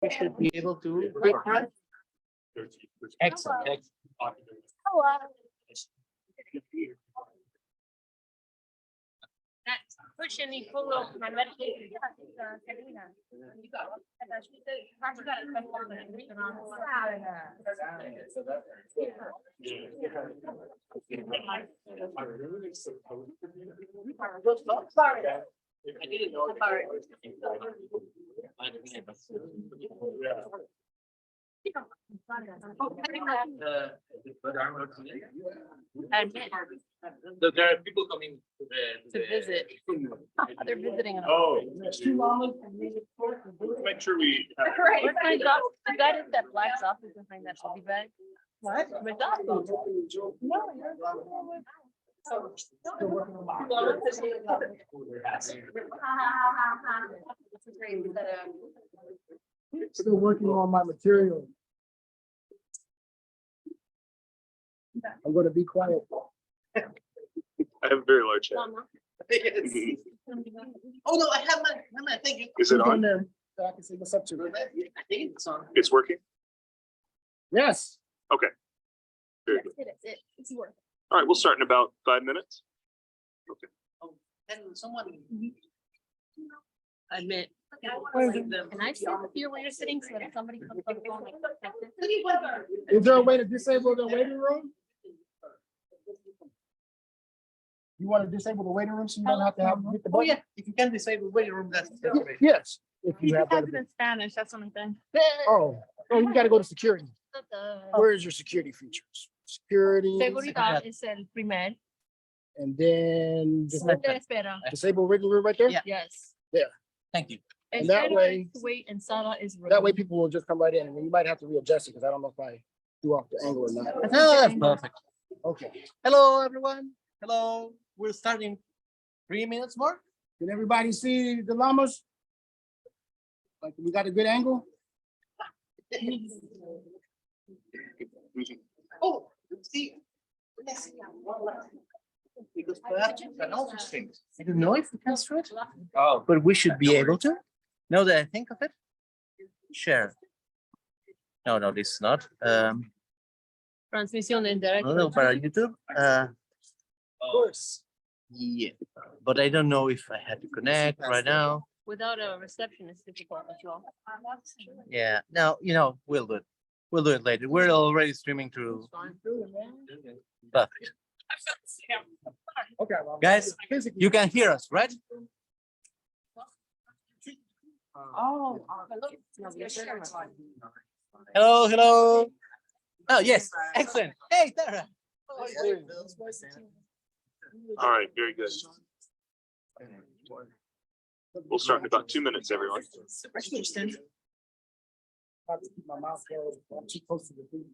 We should be able to. Excellent. Excellent. Push any full of my medication. I didn't know. There are people coming To visit. They're visiting. Oh. Make sure we. Where's my dog? The guy that black off is behind that shopping bag. What? My dog. Still working on my material. I'm gonna be quiet. I have a very large head. Oh, no, I have my, thank you. Is it on? there that I can say what's up to? I think it's on. It's working? Yes. Very good. That's it. It's worth. All right, we'll start in about 5 minutes. And someone. Admit. Can I sit here where you're sitting so that if somebody comes on the phone? Is there a way to disable the waiting room? You want to disable the waiting room so you don't have to hit the Oh, button? yeah, if you can disable waiting room, that's great. Yes, if you have that. in Spanish, that's what I'm saying. Oh, you gotta go to security. Where is your security features? Security, Seguridad es el primer. and then Espera. disable waiting room right there? Yeah. Yes. Thank you. And that Espera way- is wait and sala is That way people will just come right in, and you might have to readjust it, because I don't know if I threw off the angle or not. Oh, that's perfect. Okay, Hello, everyone. Hello. We're starting 3 minutes more. can everybody see the llamas? Like, we got a good angle? Oh, see. Because perhaps you can also stream. I don't know if we can stream it. Oh. But we should be able to. Now that I think of it. Share. No, this is not. Transmisión en directo. No, para YouTube. Of course. Yeah, but I don't know if I had to connect right now. Without a reception, it's difficult as well. Yeah, no, we'll do it. We'll do it later. We're already streaming through. Perfect. Okay. well, Guys, physically- you can hear us, right? Oh. Hello, hello. Oh, yes, excellent. Hey, Tara. How are you doing? All right, very good. We'll start in about 2 minutes, everyone. Super Houston. I have to keep my mouth closed. I'm too close to the food.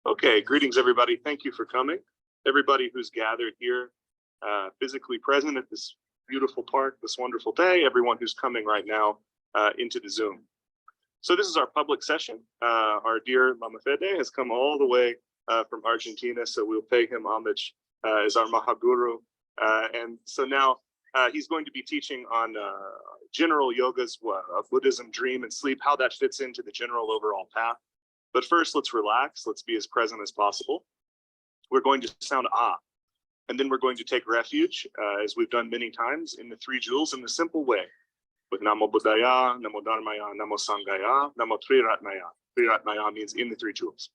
Okay, greetings, everybody. Thank you for coming. Everybody who's gathered here, physically present at this beautiful park, this wonderful day, everyone who's coming right now into the Zoom. So this is our public session. Our dear Lama Fede has come all the way from Argentina, so we'll pay him homage as our Mahaguru. And so now he's going to be teaching on general yogas, Buddhism, dream, and sleep, how that fits into the general overall path. But first, let's relax. Let's be as present as possible. We're going to sound ah, and then we're going to take refuge, as we've done many times, in the three jewels in the simple way. With Namo Buddhaya, Namo Dharmaya, Namo Sanghaya, Namo Triratmaya. Triratmaya means in the three jewels.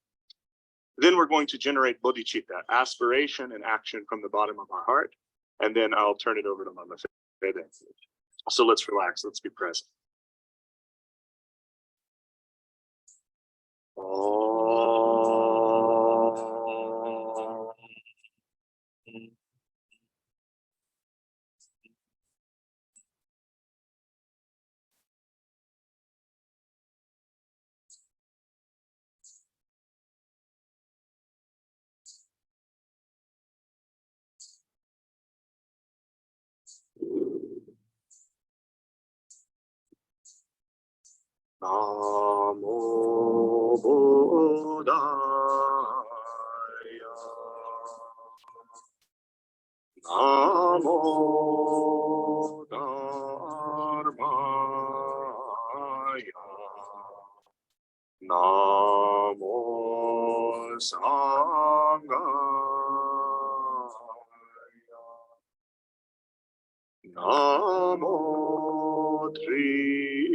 Then we're going to generate bodhicitta, aspiration and action from the bottom of our heart. And then I'll turn it over to Lama Fede. So let's relax. Let's be present. Namo Buddhaya. Namo Dharmaya. Namo Sanghaya. Namo Triratmaya.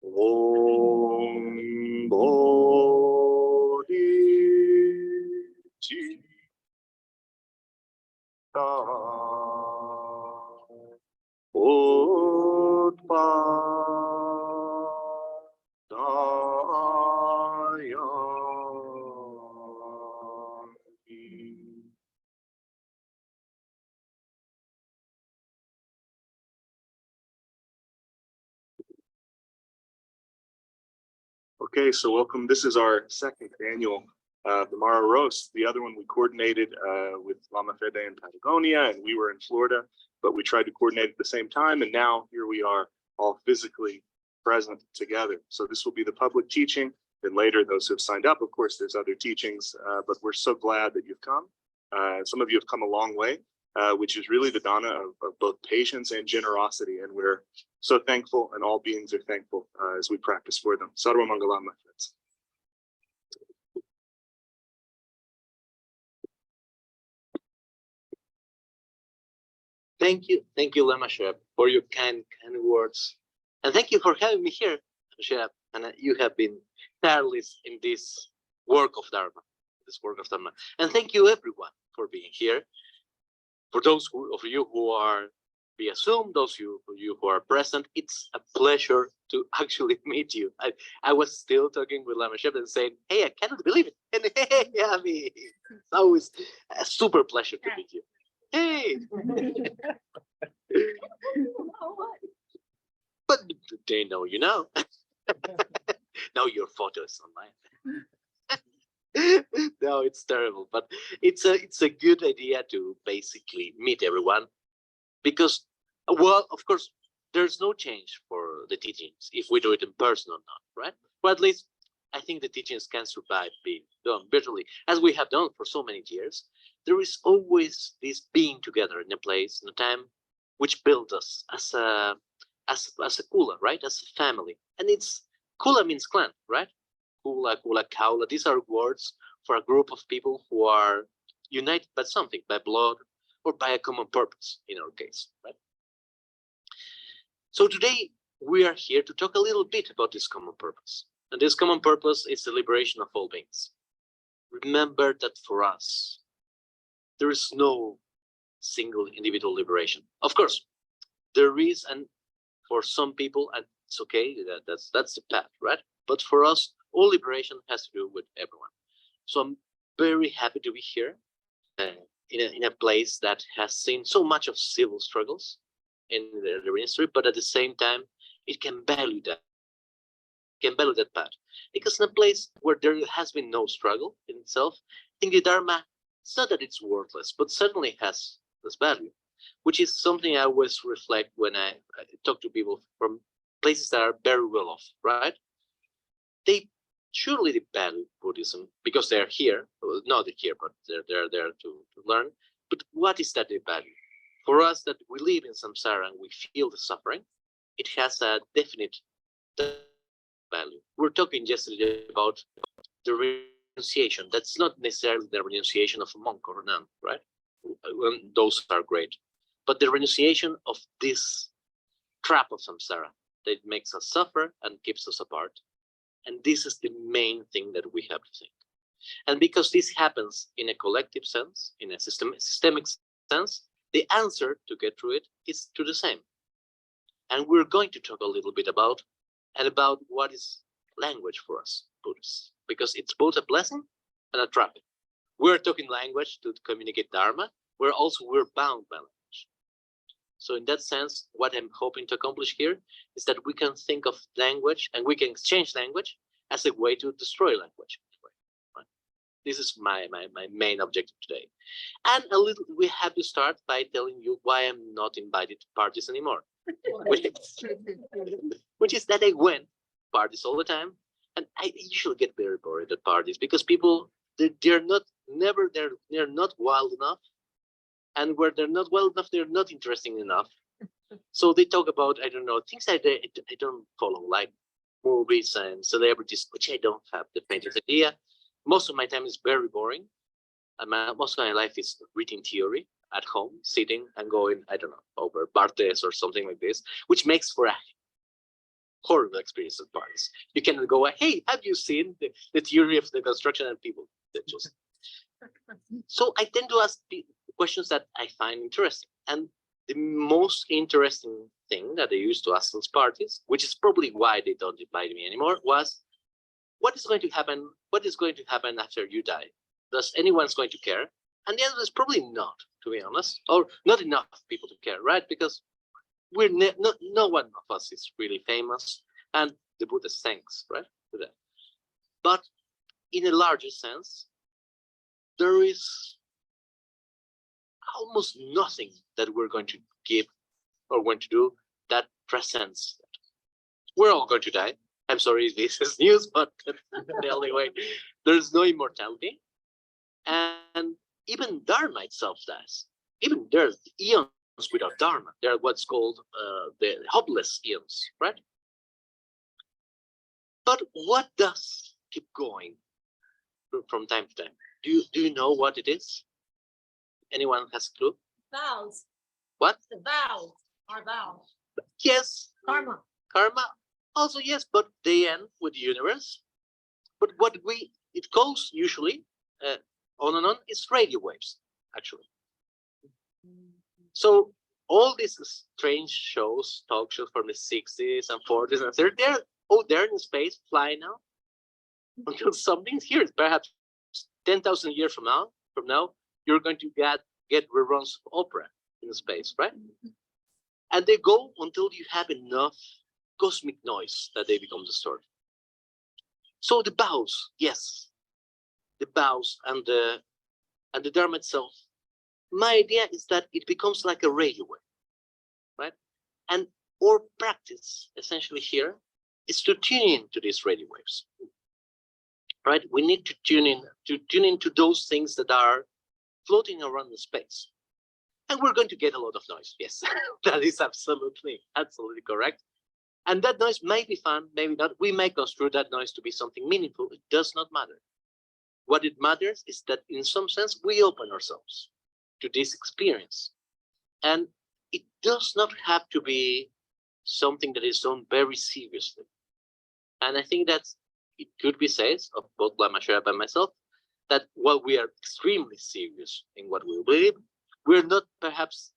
Om Bodhicitta Utpadaya. Okay, so welcome. This is our second annual Damara Roast. The other one we coordinated with Lama Fede in Patagonia, and we were in Florida, but we tried to coordinate at the same time. And now here we are all physically present together. So this will be the public teaching. Then later, those who have signed up, of course, there's other teachings, but we're so glad that you've come. Some of you have come a long way, which is really the dana of both patience and generosity. And we're so thankful, and all beings are thankful as we practice for them. Sarva Mangalam, my friends. Thank you, Lama Shep, for your kind words, and thank you for having me here, Shep. And you have been tireless in this work of Dharma, And thank you, everyone, for being here. For those of you who are via Zoom, those of you who are present, it's a pleasure to actually meet you. I was still talking with Lama Shep and saying, "Hey, I cannot believe it," and hey, Abby, it's always a super pleasure to meet you. Hey. But they know you know. Now your photo is online. No, it's terrible, but it's a good idea to basically meet everyone, because, well, of course, there's no change for the teachings if we do it in person or not, right? But at least I think the teachings can survive being done virtually, as we have done for so many years. There is always this being together in a place, in a time, which builds us as a kula, right? As a family. And it's kula means clan, right? Kula, kula, kaula. These are words for a group of people who are united by something, by blood or by a common purpose, in our case, right? So today we are here to talk a little bit about this common purpose. And this common purpose is the liberation of all beings. Remember that for us, there is no single individual liberation. Of course, there is, and for some people, and it's okay, that's the path, right? But for us, all liberation has to do with everyone. So I'm very happy to be here in a place that has seen so much of civil struggles in the history, but at the same time, it can value that. Can value that path. Because in a place where there has been no struggle in itself, I think the Dharma, it's not that it's worthless, but certainly has this value, which is something I always reflect when I talk to people from places that are very well off, right? They surely value Buddhism because they're here. Well, not they're here, but they're there to learn. But what is that they value? For us that we live in samsara and we feel the suffering, it has a definite value. We're talking yesterday about the renunciation. That's not necessarily the renunciation of a monk or a nun, right? Those are great. But the renunciation of this trap of samsara that makes us suffer and keeps us apart. And this is the main thing that we have to think. And because this happens in a collective sense, in a systemic sense, the answer to get through it is to the same. And we're going to talk a little bit about what is language for us Buddhists, because it's both a blessing and a trap. We're talking language to communicate Dharma. We're bound by language. So in that sense, what I'm hoping to accomplish here is that we can think of language and we can exchange language as a way to destroy language. Right? This is my main objective today. And we have to start by telling you why I'm not invited to parties anymore. Which is that I went parties all the time, and I usually get very bored at parties because people they're not wild enough, and where they're not wild enough, they're not interesting enough. So they talk about I don't know things I don't follow, like movies and celebrities, which I don't have the faintest idea. Most of my time is very boring. Most of my life is reading theory at home, sitting and going, I don't know, over Barthes or something like this, which makes for a horrible experience at parties. You cannot go, hey, have you seen the theory of the construction and people that just. So I tend to ask questions that I find interesting. And the most interesting thing that I used to ask those parties, which is probably why they don't invite me anymore, was what is going to happen? What is going to happen after you die? Does anyone's going to care? And the answer is probably not, to be honest, or not enough people to care, right? Because we're no one of us is really famous, and the Buddhist thanks, right, to that. But in a larger sense, there is almost nothing that we're going to give or going to do that transcends that. We're all going to die. I'm sorry if this is news, but the only way. There's no immortality. And even Dharma itself does. Even there's eons without Dharma. They're what's called the hopeless eons, right? But what does keep going from time to time? Do you know what it is? Anyone has a clue? Vows. What? The vows. Our vows. Yes. Karma. Karma. Also yes, but they end with the universe. But what it goes usually on and on is radio waves, actually. So all these strange shows, talk shows from the 60s and 40s and 30s, they're in space, flying now. Until something's here, perhaps 10,000 years from now, you're going to get reruns of opera in space, right? And they go until you have enough cosmic noise that they become distorted. So the bows, yes, the bows and the Dharma itself. My idea is that it becomes like a radio wave, right? And our practice essentially here is to tune in to these radio waves, right? We need to tune in to those things that are floating around the space. And we're going to get a lot of noise. Yes, that is absolutely correct. And that noise may be fun, maybe not. We may construe that noise to be something meaningful. It does not matter. What it matters is that in some sense, we open ourselves to this experience. And it does not have to be something that is done very seriously. And I think that's it could be said of both Lama Sherpa and myself that while we are extremely serious in what we believe, we're not perhaps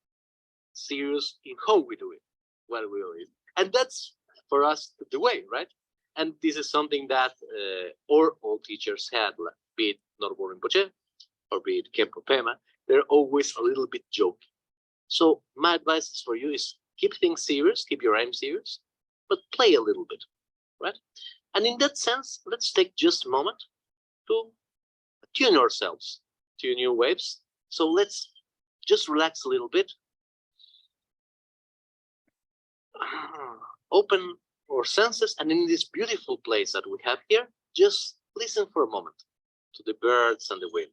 serious in how we do it, what we believe. And that's for us the way, right? And this is something that all teachers had, like, be it Norbo Rinpoche or be it Khenpo Pema, they're always a little bit joking. So my advice for you is keep things serious, keep your aim serious, but play a little bit, right? And in that sense, let's take just a moment to tune ourselves to new waves. So let's just relax a little bit. Open our senses, and in this beautiful place that we have here, just listen for a moment to the birds and the wind.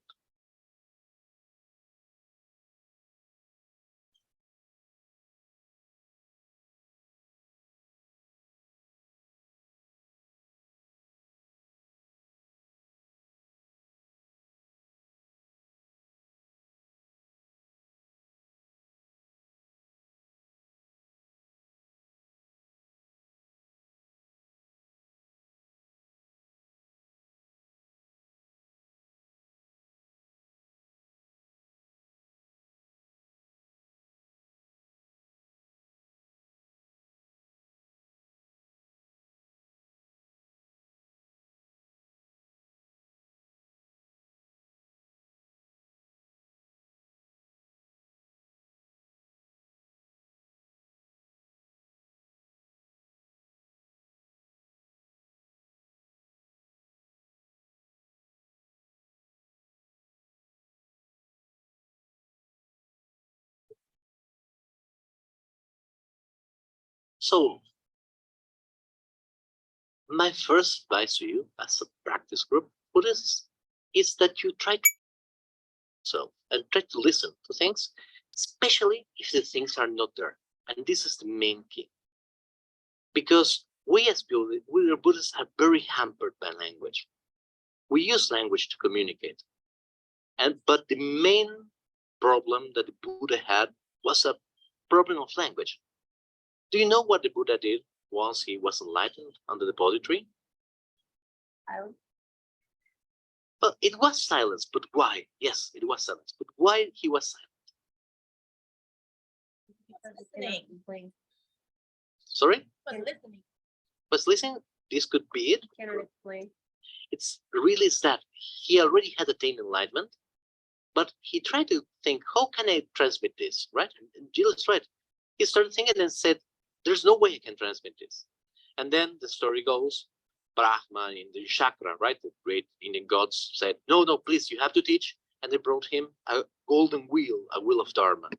So my first advice to you as a practice group Buddhists is that you try to and try to listen to things, especially if the things are not there. And this is the main key. Because we as Buddhists are very hampered by language. We use language to communicate. But the main problem that the Buddha had was a problem of language. Do you know what the Buddha did once he was enlightened under the Bodhi tree? Well, it was silence, but why? Yes, it was silence, but why he was silent? Listening. Sorry? But listening. But listen, this could be it. Cannot explain. It's really that he already had attained enlightenment, but he tried to think, how can I transmit this, right? And Jill is right. He started thinking and said, there's no way I can transmit this. And then the story goes, Brahma in the chakra, right? The great Indian gods said, no, please, you have to teach. And they brought him a golden wheel, a wheel of Dharma.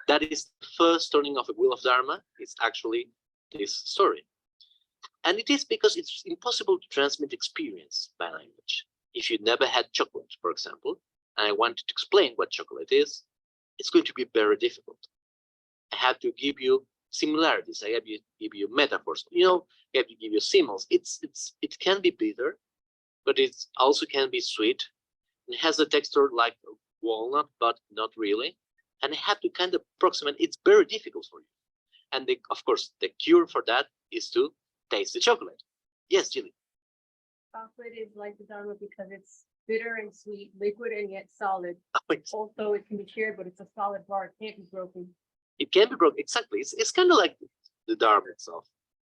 That is the first turning of a wheel of Dharma. It's actually this story. And it is because it's impossible to transmit experience by language. If you never had chocolate, for example, and I wanted to explain what chocolate is, it's going to be very difficult. I have to give you similarities. I have to give you metaphors. I have to give you symbols. It can be bitter, but it also can be sweet. It has a texture like a walnut, but not really. And I have to kind of approximate. It's very difficult for you. And of course, the cure for that is to taste the chocolate. Yes, Jilly. Chocolate is like the Dharma because it's bitter and sweet, liquid and yet solid. Also, it can be shared, but it's a solid bar. It can't be broken. It can be broken, exactly. It's kind of like the Dharma itself.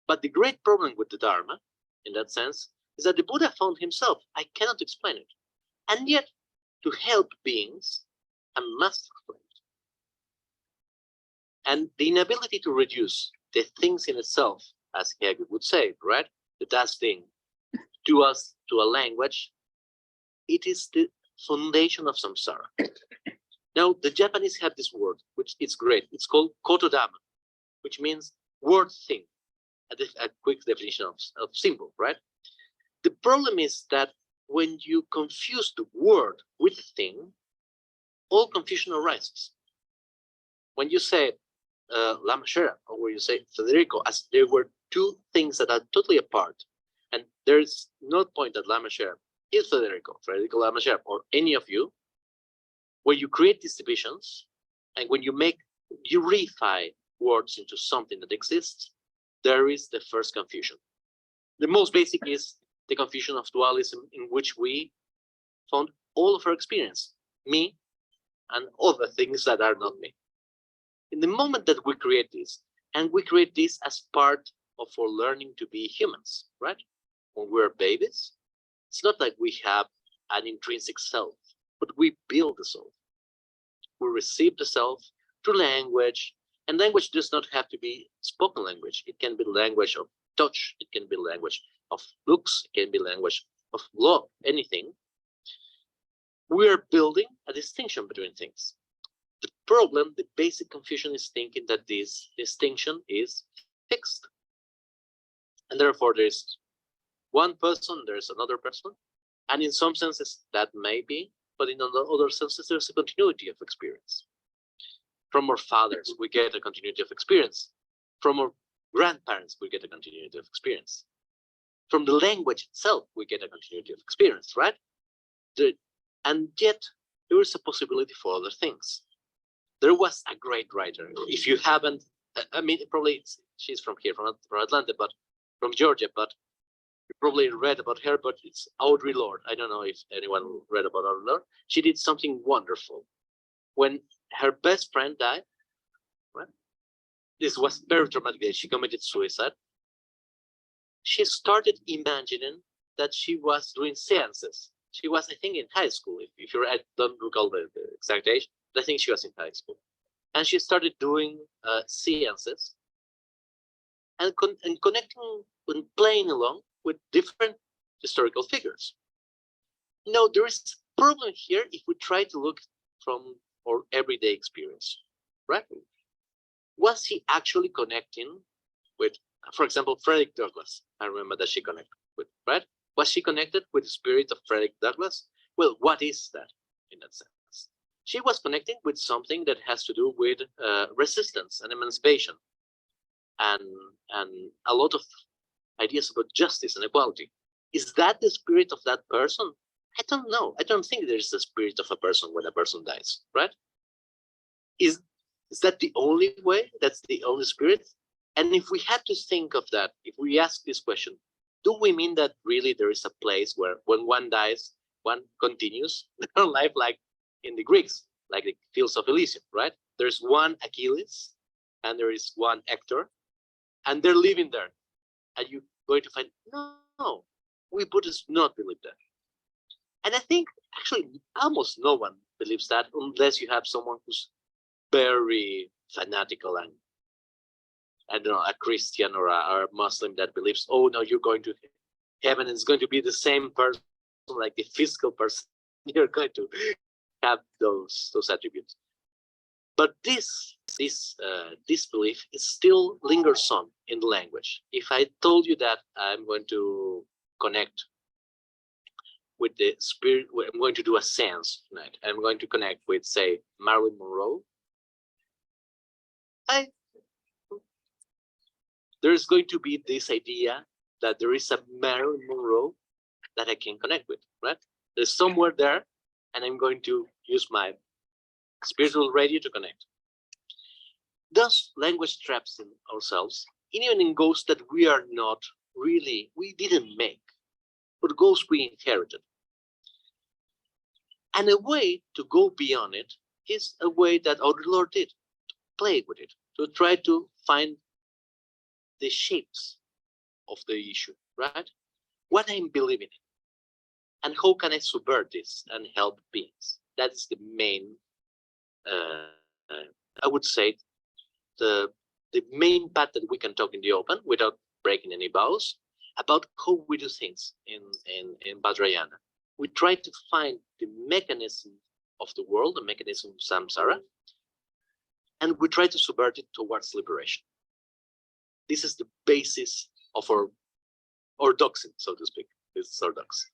But the great problem with the Dharma, in that sense, is that the Buddha found himself, I cannot explain it. And yet, to help beings, I must explain it. And the inability to reduce the things in itself, as Hegel would say, right? The das thing, to us, to a language, it is the foundation of samsara. Now, the Japanese have this word, which is great. It's called kotodama, which means word thing. A quick definition of symbol, right? The problem is that when you confuse the word with the thing, all confusion arises. When you say Lama Sherpa, or when you say Federico, as there were two things that are totally apart, and there's no point that Lama Sherpa is Federico Lama Sherpa, or any of you, where you create these divisions, and when you reify words into something that exists, there is the first confusion. The most basic is the confusion of dualism in which we found all of our experience, me and other things that are not me. In the moment that we create this, and we create this as part of our learning to be humans, right? When we're babies, it's not like we have an intrinsic self, but we build the self. We receive the self through language, and language does not have to be spoken language. It can be language of touch, it can be language of looks, it can be language of love, anything. We are building a distinction between things. The problem, the basic confusion is thinking that this distinction is fixed. And therefore there's one person, there's another person. And in some senses that may be, but in other senses, there's a continuity of experience. From our fathers, we get a continuity of experience. From our grandparents, we get a continuity of experience. From the language itself, we get a continuity of experience, right? And yet, there is a possibility for other things. There was a great writer. If you haven't, I mean, probably she's from here, from Atlanta, but from Georgia, but you probably read about her, but it's Audre Lorde. I don't know if anyone read about Audre Lorde. She did something wonderful. When her best friend died, right? This was very traumatic. She committed suicide. She started imagining that she was doing seances. She was, I think, in high school. If you're, I don't recall the exact age, but I think she was in high school. And she started doing seances and connecting and playing along with different historical figures. Now, there is a problem here if we try to look from our everyday experience, right? Was he actually connecting with, for example, Frederick Douglass? I remember that she connected with, right? Was she connected with the spirit of Frederick Douglass? Well, what is that in that sense? She was connecting with something that has to do with resistance and emancipation and a lot of ideas about justice and equality. Is that the spirit of that person? I don't know. I don't think there is a spirit of a person when a person dies, right? Is that the only way? That's the only spirit? And if we had to think of that, if we ask this question, do we mean that really there is a place where when one dies, one continues their life like in the Greeks, like the fields of Elysium, right? There's one Achilles and there is one Hector, and they're living there. And you're going to find, no, we Buddhists do not believe that. And I think actually almost no one believes that unless you have someone who's very fanatical and I don't know, a Christian or a Muslim that believes, oh no, you're going to heaven and it's going to be the same person, like the physical person. You're going to have those attributes. But this belief is still lingers on in the language. If I told you that I'm going to connect with the spirit, I'm going to do a seance tonight, I'm going to connect with, say, Marilyn Monroe, there's going to be this idea that there is a Marilyn Monroe that I can connect with, right? There's somewhere there, and I'm going to use my spiritual radio to connect. Thus, language traps in ourselves, even in ghosts that we are not really, we didn't make, but ghosts we inherited. And a way to go beyond it is a way that Audre Lorde did, to play with it, to try to find the shapes of the issue, right? What I'm believing in, and how can I subvert this and help beings? That's the main, I would say, the main path that we can talk in the open without breaking any vows about how we do things in Vajrayana. We try to find the mechanism of the world, the mechanism of samsara, and we try to subvert it towards liberation. This is the basis of our orthodoxy, so to speak. This is orthodoxy.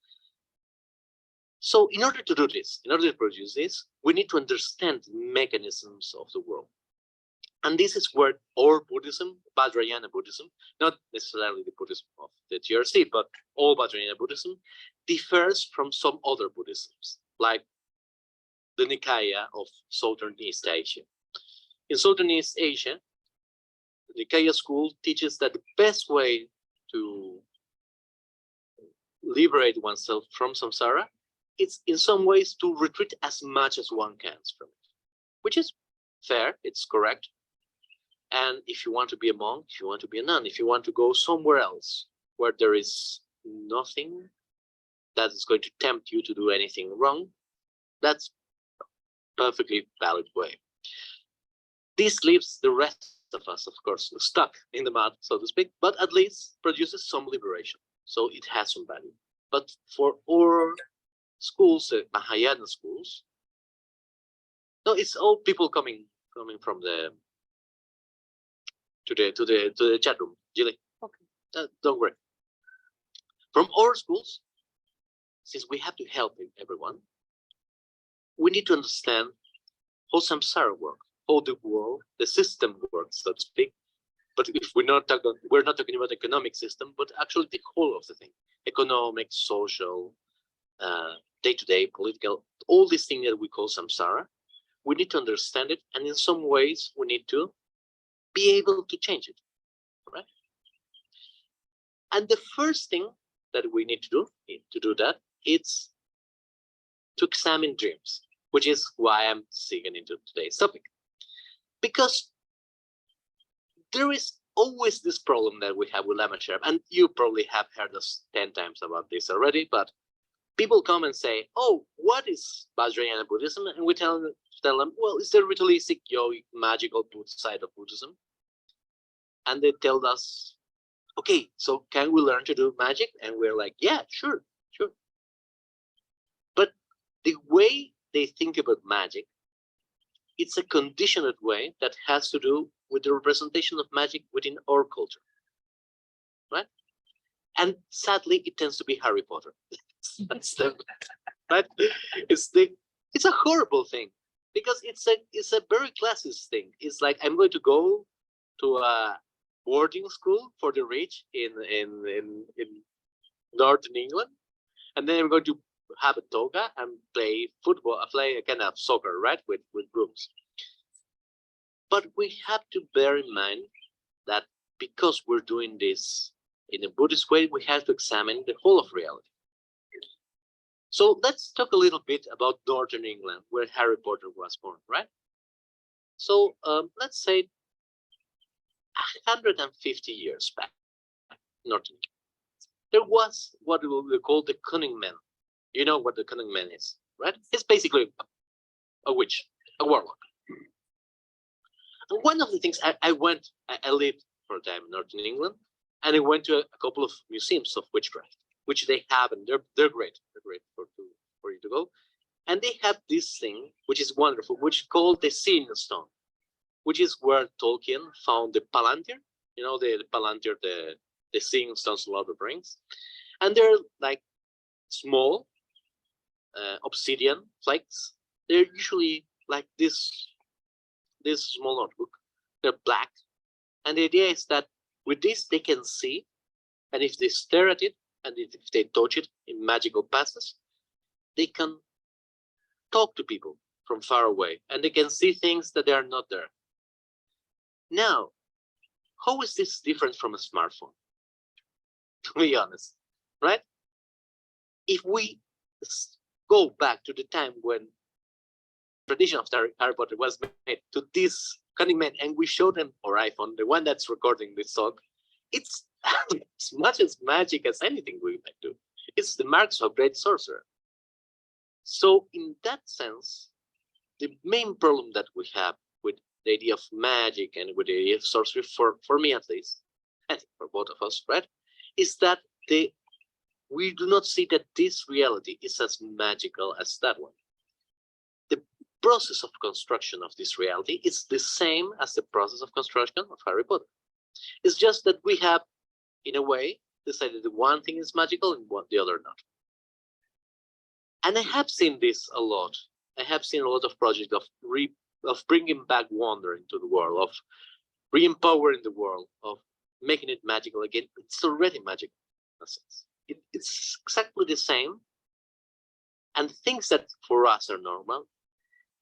So in order to do this, in order to produce this, we need to understand the mechanisms of the world. And this is where our Buddhism, Vajrayana Buddhism, not necessarily the Buddhism of the TRC, but all Vajrayana Buddhism, differs from some other Buddhisms, like the Nikaya of Southern East Asia. In Southern East Asia, the Nikaya school teaches that the best way to liberate oneself from samsara, it's in some ways to retreat as much as one can from it, which is fair, it's correct. And if you want to be a monk, if you want to be a nun, if you want to go somewhere else where there is nothing that is going to tempt you to do anything wrong, that's perfectly valid way. This leaves the rest of us, of course, stuck in the mud, so to speak, but at least produces some liberation. So it has some value. But for our schools, Mahayana schools, no, it's all people coming from the to the chat room. Julie, okay, don't worry. From our schools, since we have to help everyone, we need to understand how samsara works, how the world, the system works, so to speak. But if we're not talking about economic system, but actually the whole of the thing, economic, social, day-to-day, political, all these things that we call samsara, we need to understand it, and in some ways we need to be able to change it, right? And the first thing that we need to do that, it's to examine dreams, which is why I'm digging into today's topic. Because there is always this problem that we have with Lama Sherpa, and you probably have heard us 10 times about this already, but people come and say, oh, what is Vajrayana Buddhism? And we tell them, well, it's the ritualistic, yogic, magical side of Buddhism. And they tell us, okay, so can we learn to do magic? And we're like, yeah, sure. But the way they think about magic, it's a conditioned way that has to do with the representation of magic within our culture, right? And sadly, it tends to be Harry Potter. That's the, right? It's a horrible thing because it's a very classist thing. It's like I'm going to go to a boarding school for the rich in northern England, and then I'm going to have a toga and play football, play a kind of soccer, right, with brooms. But we have to bear in mind that because we're doing this in a Buddhist way, we have to examine the whole of reality. So let's talk a little bit about Northern England, where Harry Potter was born, right? So let's say 150 years back, Northern England, there was what we call the Cunning Man. You know what the Cunning Man is, right? It's basically a witch, a warlock. And one of the things I lived for a time in Northern England, and I went to a couple of museums of witchcraft, which they have, and they're great. They're great for you to go. And they have this thing, which is wonderful, which is called the Seeing Stone, which is where Tolkien found the Palantir. You know, the Palantir, the Seeing Stones, Lord of the Rings. And they're like small obsidian flakes. They're usually like this small notebook. They're black. And the idea is that with this, they can see, and if they stare at it, and if they touch it in magical passes, they can talk to people from far away, and they can see things that they are not there. Now, how is this different from a smartphone? To be honest, right? If we go back to the time when tradition of Harry Potter was made to this Cunning Man, and we show them our iPhone, the one that's recording this talk, it's as much as magic as anything we might do. It's the marks of a great sorcerer. So in that sense, the main problem that we have with the idea of magic and with the idea of sorcery, for me at least, and for both of us, right, is that we do not see that this reality is as magical as that one. The process of construction of this reality is the same as the process of construction of Harry Potter. It's just that we have, in a way, decided that one thing is magical and the other not. And I have seen this a lot. I have seen a lot of projects of bringing back wonder into the world, of re-empowering the world, of making it magical again. It's already magical in a sense. It's exactly the same. And things that for us are normal,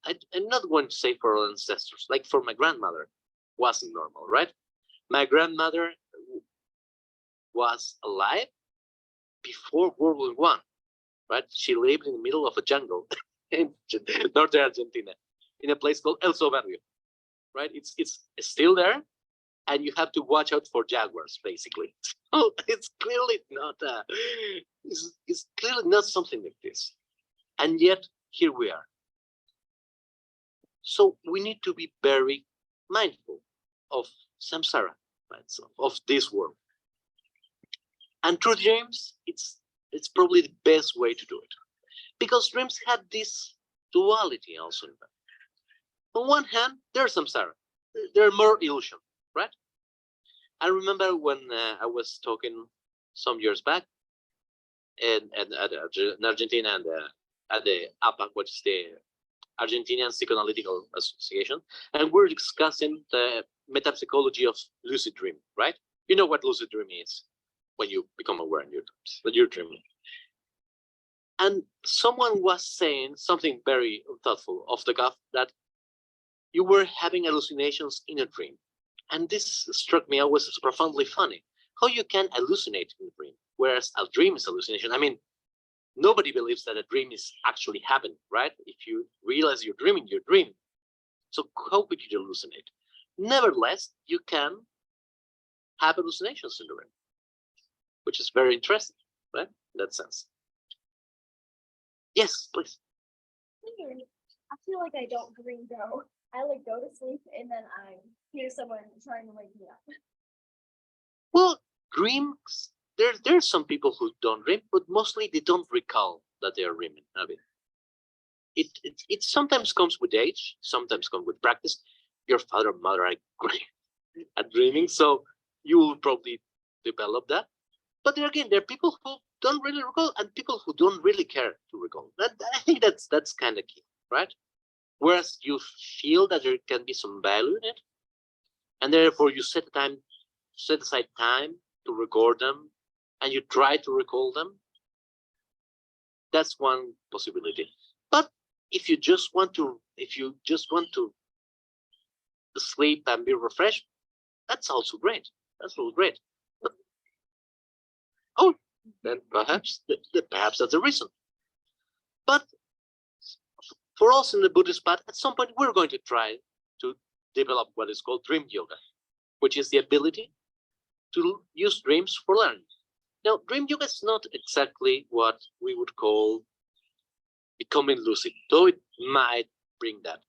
I'm not going to say for our ancestors, like for my grandmother, wasn't normal, right? My grandmother was alive before World War One, right? She lived in the middle of a jungle in northern Argentina, in a place called El Soberbio, right? It's still there, and you have to watch out for jaguars, basically. So it's clearly not it's clearly not something like this, and yet here we are. So we need to be very mindful of samsara, right? So of this world. And through dreams, it's probably the best way to do it, because dreams have this duality also in them. On one hand, there's samsara, they're more illusion, right? I remember when I was talking some years back, in Argentina, and at the APA, which is the Argentinian Psychoanalytical Association, and we're discussing the metapsychology of lucid dream, right? You know what lucid dream is, when you become aware in your dreams, that you're dreaming. And someone was saying something very thoughtful off the cuff, that you were having hallucinations in a dream. And this struck me always as profoundly funny. How you can hallucinate in a dream, whereas a dream is hallucination. I mean, nobody believes that a dream is actually happening, right? If you realize you're dreaming, you're dreaming. So how could you hallucinate? Nevertheless, you can have hallucinations in the dream, which is very interesting, right? In that sense. Yes, please. I feel like I don't dream though. I like go to sleep and then I hear someone trying to wake me up. Well, dreams, there's some people who don't dream, but mostly they don't recall that they are dreaming. I mean, it sometimes comes with age, sometimes comes with practice. Your father and mother are great at dreaming, so you will probably develop that. But there again, there are people who don't really recall and people who don't really care to recall. I think that's kind of key, right? Whereas you feel that there can be some value in it, and therefore you set aside time to record them, and you try to recall them. That's one possibility. But if you just want to sleep and be refreshed, that's also great. That's also great. But, oh, then perhaps that's the reason. But for us in the Buddhist path, at some point we're going to try to develop what is called dream yoga, which is the ability to use dreams for learning. Now, dream yoga is not exactly what we would call becoming lucid, though it might bring that.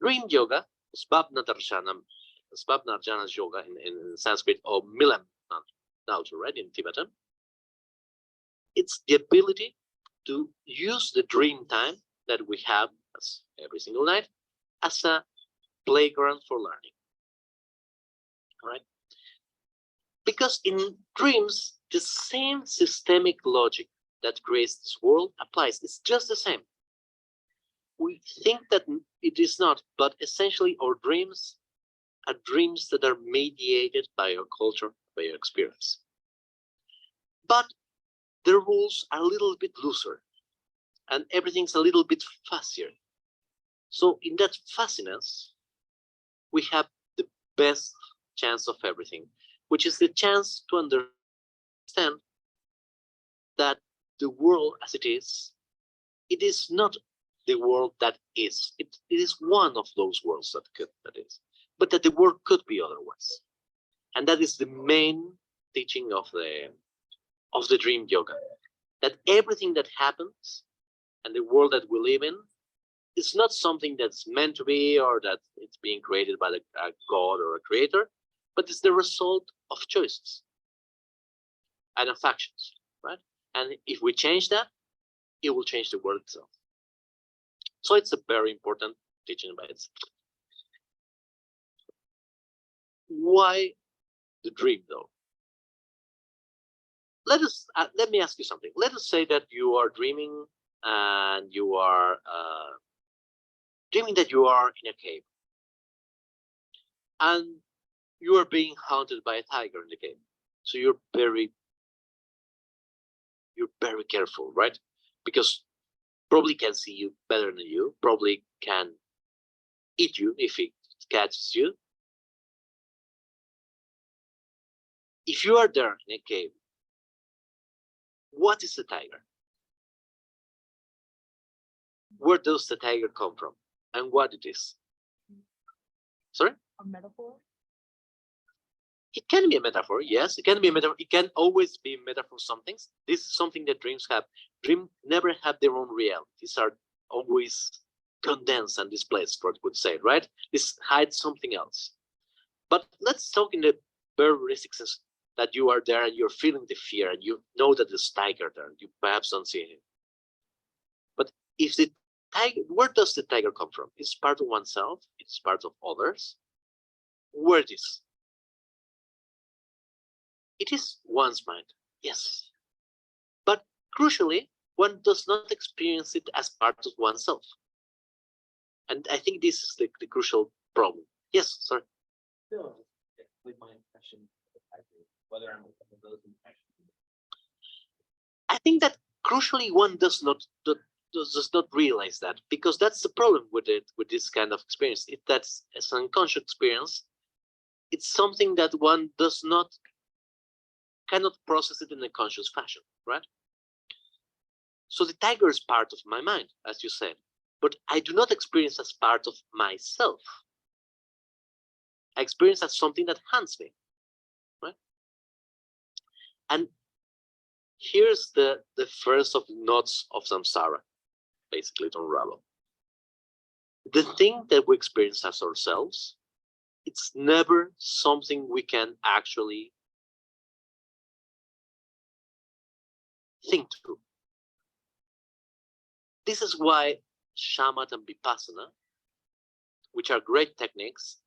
Dream yoga, Svapnarjana's yoga in Sanskrit, or Milam Nauta, right, in Tibetan. It's the ability to use the dream time that we have as every single night as a playground for learning. All right? Because in dreams, the same systemic logic that creates this world applies. It's just the same. We think that it is not, but essentially our dreams are dreams that are mediated by our culture, by our experience. But the rules are a little bit looser, and everything's a little bit fuzzier. So in that fuzziness, we have the best chance of everything, which is the chance to understand that the world as it is not the world that is. It is one of those worlds that is, but that the world could be otherwise. And that is the main teaching of the dream yoga, that everything that happens and the world that we live in is not something that's meant to be, or that it's being created by a god or a creator, but it's the result of choices and of actions, right? And if we change that, it will change the world itself. So it's a very important teaching by itself. Why the dream, though? Let me ask you something. Let us say that you are dreaming, and you are dreaming that you are in a cave, and you are being hunted by a tiger in the cave. So you're very careful, right? Because probably can see you better than you, probably can eat you if it catches you. If you are there in a cave, what is a tiger? Where does the tiger come from? And what it is? Sorry? A metaphor? It can be a metaphor, yes. It can be a metaphor. It can always be a metaphor for some things. This is something that dreams have. Dreams never have their own reality. These are always condensed and displaced, what would say, right? This hides something else. But let's talk in the very basic sense that you are there and you're feeling the fear and you know that there's tiger there. You perhaps don't see him. But if the tiger, where does the tiger come from? It's part of oneself. It's part of others. Where it is? It is one's mind, yes. But crucially, one does not experience it as part of oneself. And I think this is the crucial problem. Yes, sorry. With my impression, whether I'm with those impressions. I think that crucially one does not realize that, because that's the problem with it, with this kind of experience. If that's an unconscious experience, it's something that one cannot process it in a conscious fashion, right? So the tiger is part of my mind, as you said, but I do not experience as part of myself. I experience as something that haunts me, right? And here's the first of knots of samsara, basically to unravel. The thing that we experience as ourselves, it's never something we can actually think through. This is why shamat and vipassana, which are great techniques,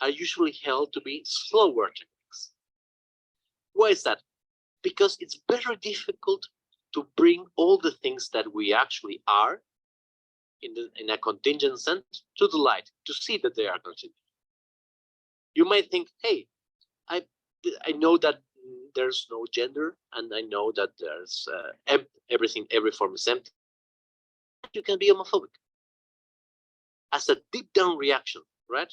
are usually held to be slower techniques. Why is that? Because it's very difficult to bring all the things that we actually are in a contingent sense to the light, to see that they are contingent. You might think, hey, I know that there's no gender, and I know that there's everything, every form is empty. You can be homophobic as a deep down reaction, right?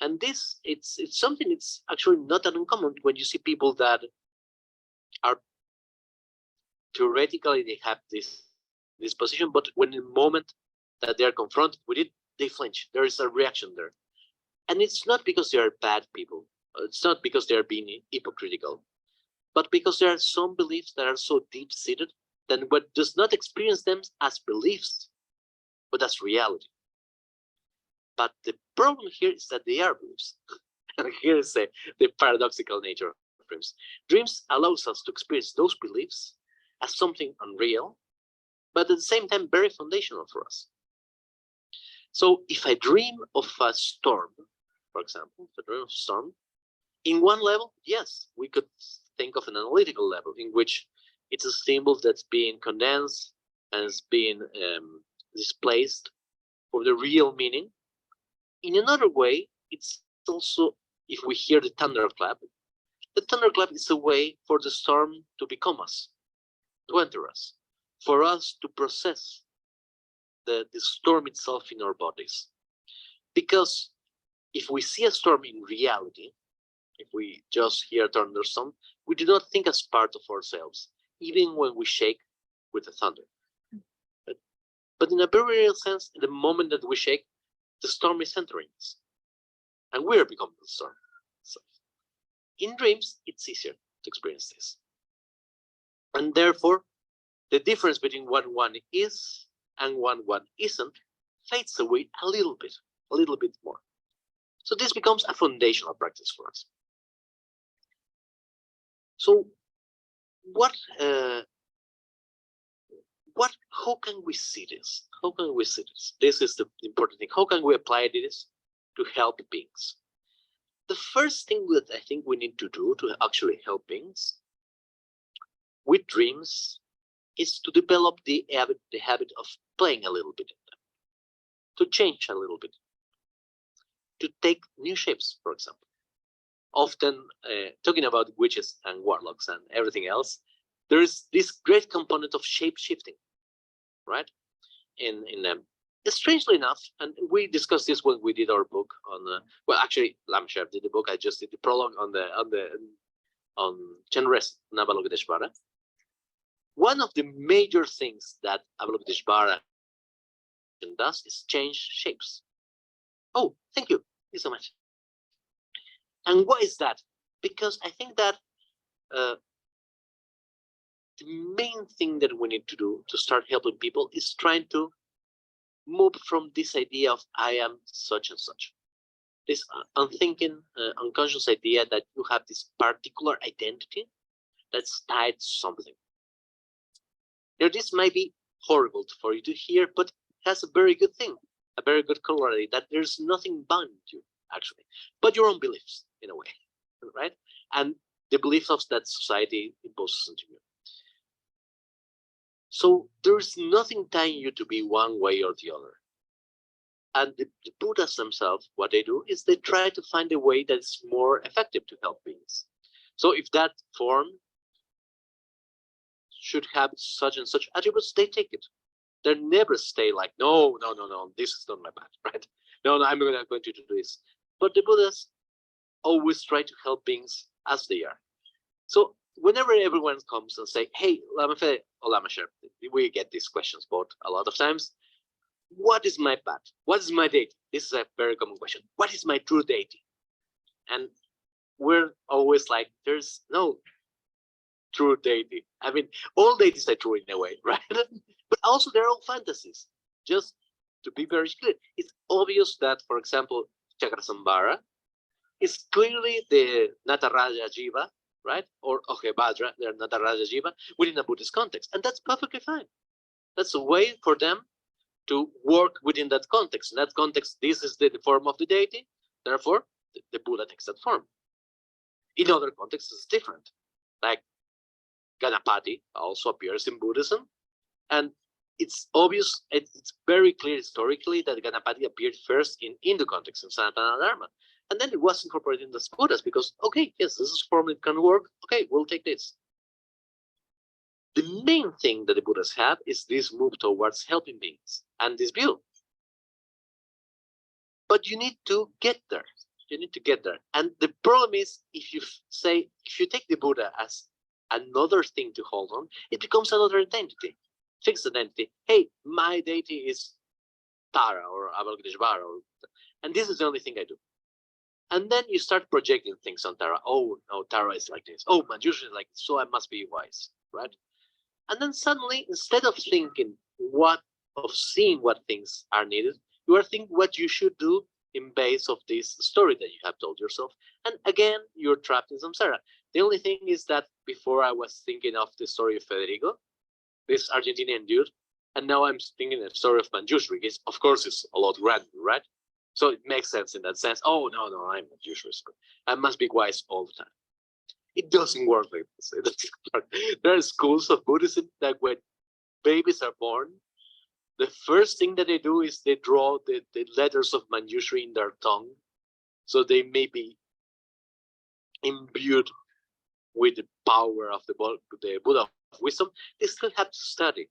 And this, it's something it's actually not that uncommon when you see people that are theoretically they have this position, but when in the moment that they are confronted with it, they flinch. There is a reaction there. And it's not because they are bad people. It's not because they are being hypocritical, but because there are some beliefs that are so deep-seated that one does not experience them as beliefs, but as reality. But the problem here is that they are beliefs. And here's the paradoxical nature of dreams. Dreams allows us to experience those beliefs as something unreal, but at the same time very foundational for us. So if I dream of a storm, for example, if I dream of a storm, in one level, yes, we could think of an analytical level in which it's a symbol that's being condensed and is being displaced for the real meaning. In another way, it's also, if we hear the thunderclap is a way for the storm to become us, to enter us, for us to process the storm itself in our bodies. Because if we see a storm in reality, if we just hear thunderstorm, we do not think as part of ourselves, even when we shake with the thunder. But in a very real sense, in the moment that we shake, the storm is entering us, and we are becoming the storm. So, in dreams, it's easier to experience this. And therefore, the difference between what one is and what one isn't fades away a little bit more. So this becomes a foundational practice for us. So how can we see this? How can we see this? This is the important thing. How can we apply this to help beings? The first thing that I think we need to do to actually help beings with dreams is to develop the habit of playing a little bit in them, to change a little bit, to take new shapes, for example. Often talking about witches and warlocks and everything else, there is this great component of shape shifting, right? In them. Strangely enough, and we discussed this when we did our book on well, actually Lamshev did the book. I just did the prologue on Chenres Navalokiteshvara. one of the major things that Avalokiteshvara does is change shapes. Oh, thank you so much. And why is that? Because I think that the main thing that we need to do to start helping people is trying to move from this idea of I am such and such. This unthinking, unconscious idea that you have this particular identity that's tied to something. Now, this might be horrible for you to hear, but it has a very good thing, a very good corollary, that there's nothing bound you, actually, but your own beliefs, in a way, right? And the beliefs of that society imposes onto you. So there's nothing tying you to be one way or the other. And the Buddhas themselves, what they do is they try to find a way that's more effective to help beings. So if that form should have such and such attributes, they take it. They never stay like, no, this is not my path, right? No, I'm not going to do this. But the Buddhas always try to help beings as they are. So whenever everyone comes and say, hey, Lama Fe or Lama Sher, we get these questions both a lot of times. What is my path? What is my deity? This is a very common question. What is my true deity? And we're always like, there's no true deity. I mean, all deities are true in a way, right? But also they're all fantasies. Just to be very clear, it's obvious that, for example, Chakrasambhara is clearly the Nataraja Jiva, right? Or Bhadra, they're Nataraja Jiva within a Buddhist context. And that's perfectly fine. That's a way for them to work within that context. In that context, this is the form of the deity. Therefore, the Buddha takes that form. In other contexts, it's different. Like Ganapati also appears in Buddhism. And it's obvious, it's very clear historically that Ganapati appeared first in Hindu context, in Sanatana Dharma. And then it was incorporated in the Buddhas because, okay, yes, this is a form that can work. Okay, we'll take this. The main thing that the Buddhas have is this move towards helping beings and this view. But you need to get there. You need to get there. And the problem is, if you take the Buddha as another thing to hold on, it becomes another identity, fixed identity. Hey, my deity is Tara or Avalokiteshvara, and this is the only thing I do. And then you start projecting things on Tara. Oh, no, Tara is like this. Oh, Manjushri is like this, so I must be wise, right? And then suddenly, instead of seeing what things are needed, you are thinking what you should do in base of this story that you have told yourself. And again, you're trapped in samsara. The only thing is that before I was thinking of the story of Federico, this Argentinian dude, and now I'm thinking the story of Manjushri. Of course, it's a lot grander, right? So it makes sense in that sense. Oh, no, I'm Manjushri. I must be wise all the time. It doesn't work like this. There are schools of Buddhism that when babies are born, the first thing that they do is they draw the letters of Manjushri in their tongue, so they may be imbued with the power of the Buddha of wisdom. They still have to study.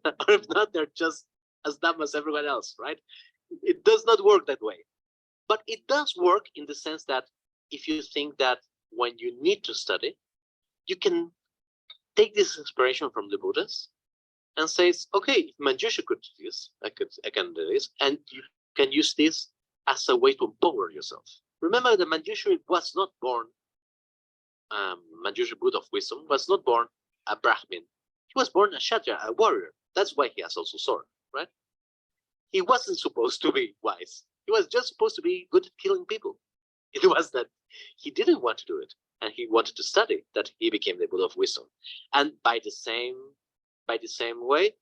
Or if not, they're just as dumb as everyone else, right? It does not work that way. But it does work in the sense that if you think that when you need to study, you can take this inspiration from the Buddhas and says, okay, if Manjushri could do this, I can do this, and you can use this as a way to empower yourself. Remember that Manjushri was not born, Manjushri Buddha of wisdom was not born a Brahmin. He was born a Kshatriya, a warrior. That's why he has also sword, right? He wasn't supposed to be wise. He was just supposed to be good at killing people. It was that he didn't want to do it, and he wanted to study, that he became the Buddha of wisdom. And by the same way,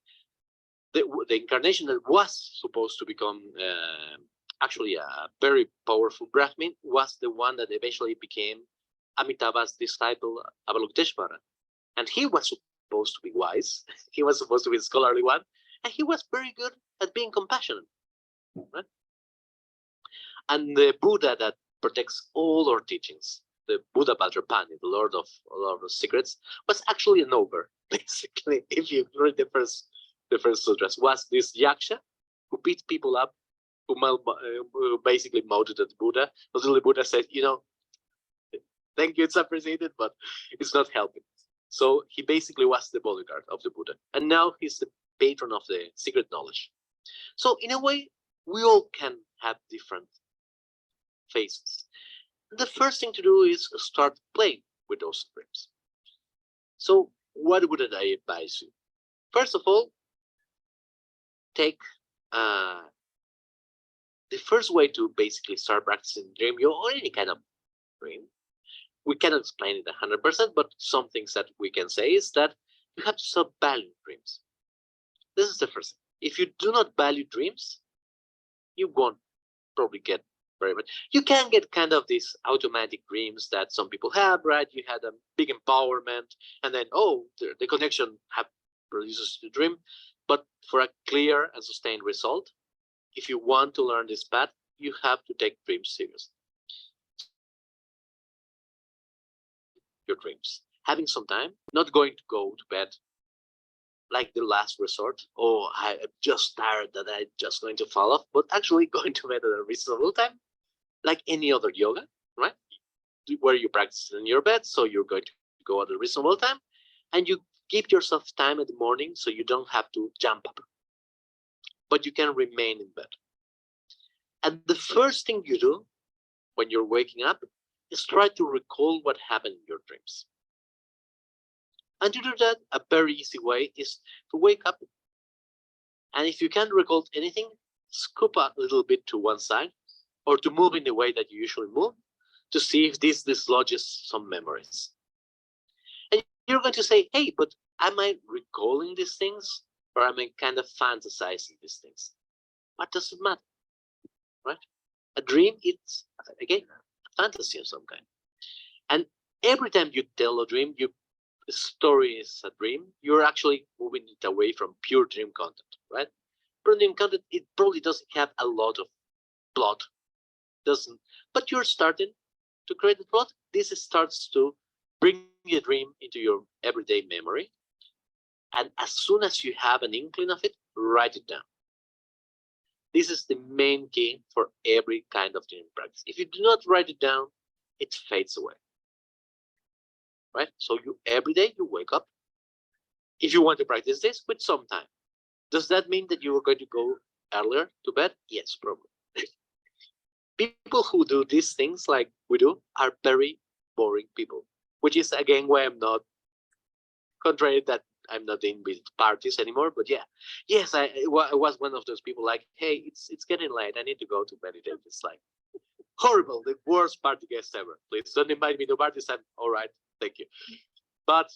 the incarnation that was supposed to become actually a very powerful Brahmin was the one that eventually became Amitabha's disciple, Avalokiteshvara. And he was supposed to be wise. He was supposed to be the scholarly one, and he was very good at being compassionate. Right? And the Buddha that protects all our teachings, the Buddha Vajrapani, the Lord of Secrets, was actually an ogre, basically. If you read the first sutras, was this yaksha who beat people up, who basically mounted at the Buddha until the Buddha said, thank you, it's appreciated, but it's not helping. So he basically was the bodyguard of the Buddha, and now he's the patron of the secret knowledge. So in a way, we all can have different phases. The first thing to do is start playing with those dreams. So what would I advise you? First of all, take the first way to basically start practicing dream, you or any kind of dream. We cannot explain it 100%, but some things that we can say is that you have to stop valuing dreams. This is the first thing. If you do not value dreams, you won't probably get very much. You can get kind of these automatic dreams that some people have, right? You had a big empowerment, and then, oh, the connection produces the dream. But for a clear and sustained result, if you want to learn this path, you have to take dreams seriously. Your dreams. Having some time, not going to go to bed like the last resort. Oh, I'm just tired that I'm just going to fall off, but actually going to bed at a reasonable time, like any other yoga, right? Where you practice in your bed, so you're going to go at a reasonable time, and you give yourself time in the morning so you don't have to jump up, but you can remain in bed. And the first thing you do when you're waking up is try to recall what happened in your dreams. And to do that, a very easy way is to wake up. And if you can't recall anything, scoop a little bit to one side or to move in the way that you usually move to see if this dislodges some memories. And you're going to say, hey, but am I recalling these things or am I kind of fantasizing these things? What does it matter, right? A dream, it's, again, a fantasy of some kind. And every time you tell a dream, the story is a dream, you're actually moving it away from pure dream content, right? Pure dream content, it probably doesn't have a lot of plot, doesn't, but you're starting to create the plot. This starts to bring the dream into your everyday memory. And as soon as you have an inkling of it, write it down. This is the main key for every kind of dream practice. If you do not write it down, it fades away. Right? So you every day you wake up. If you want to practice this with some time, does that mean that you are going to go earlier to bed? Yes, probably. People who do these things like we do are very boring people, which is again why I'm not contrary that I'm not in with parties anymore. But yeah, yes, I was one of those people like, hey, it's getting late. I need to go to meditate. It's like horrible, the worst party guest ever. Please don't invite me to parties. I'm all right. Thank you. But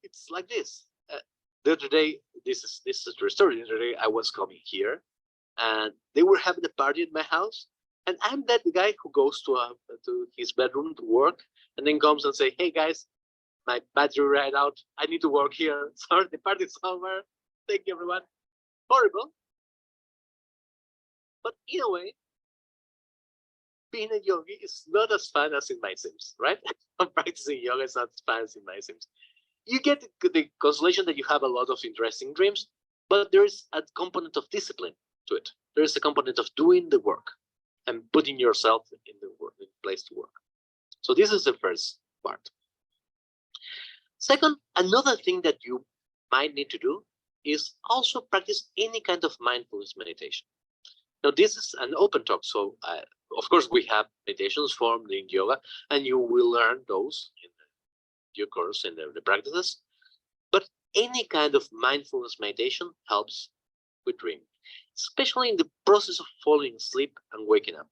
it's like this. The other day, this is a true story. The other day, I was coming here, and they were having a party at my house, and I'm that guy who goes to his bedroom to work, and then comes and say, "Hey guys, my battery ran out. I need to work here. Sorry, the party's over. Thank you, everyone." Horrible, but in a way, being a yogi is not as fun as it might seem, right? Practicing yoga is not as fun as it might seem. You get the consolation that you have a lot of interesting dreams, but there is a component of discipline to it. There is a component of doing the work and putting yourself in the place to work. So this is the first part. Second, another thing that you might need to do is also practice any kind of mindfulness meditation. Now, this is an open talk, so of course we have meditations formed in yoga, and you will learn those in your course and the practices. But any kind of mindfulness meditation helps with dreaming, especially in the process of falling asleep and waking up.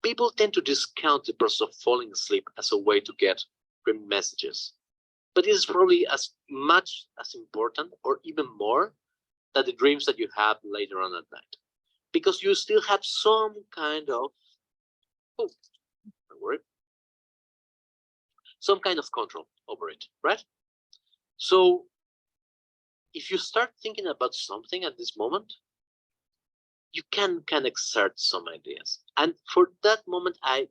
People tend to discount the process of falling asleep as a way to get dream messages, but it is probably as much as important or even more than the dreams that you have later on at night, because you still have some kind of some kind of control over it, right? So if you start thinking about something at this moment, you can exert some ideas. And for that moment, I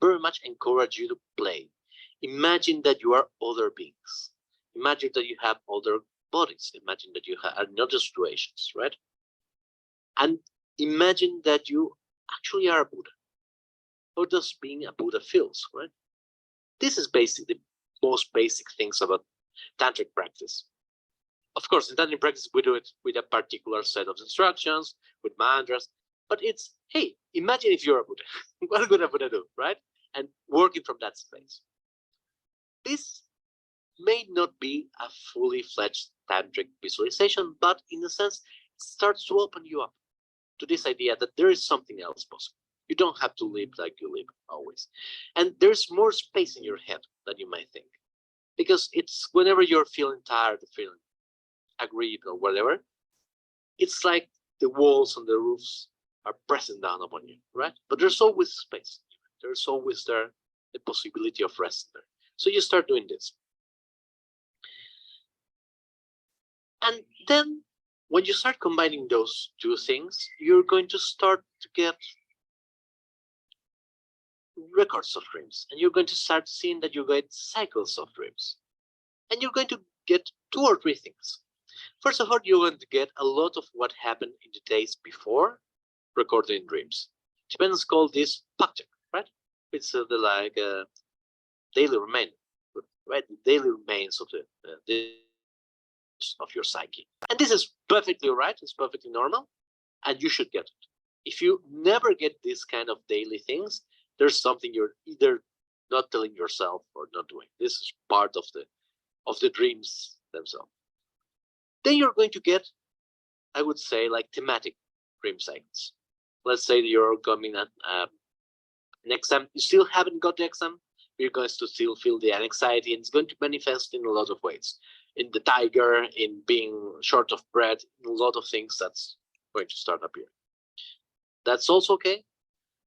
very much encourage you to play. Imagine that you are other beings. Imagine that you have other bodies. Imagine that you are in other situations, right? And imagine that you actually are a Buddha. How does being a Buddha feels, right? This is basically most basic things about tantric practice. Of course, in tantric practice, we do it with a particular set of instructions, with mantras, but it's, hey, imagine if you're a Buddha. What would a Buddha do, right? And working from that space. This may not be a fully fledged tantric visualization, but in a sense, it starts to open you up to this idea that there is something else possible. You don't have to live like you live always. And there's more space in your head than you might think. Because it's whenever you're feeling tired, feeling aggrieved or whatever, it's like the walls and the roofs are pressing down upon you, right? But there's always space. There's always there the possibility of rest there. So you start doing this. And then when you start combining those two things, you're going to start to get records of dreams, and you're going to start seeing that you get cycles of dreams, and you're going to get 2 or 3 things. First of all, you're going to get a lot of what happened in the days before recorded in dreams. Tibetans call this pakchak, right? It's the daily remain, right? The daily remains of of your psyche, and this is perfectly right. It's perfectly normal, and you should get it. If you never get this kind of daily things, there's something you're either not telling yourself or not doing. This is part of the dreams themselves. Then you're going to get, I would say, like thematic dream cycles. Let's say that you're coming at an exam, you still haven't got the exam, you're going to still feel the anxiety, and it's going to manifest in a lot of ways. In the tiger, in being short of breath, in a lot of things that's going to start appearing. That's also okay.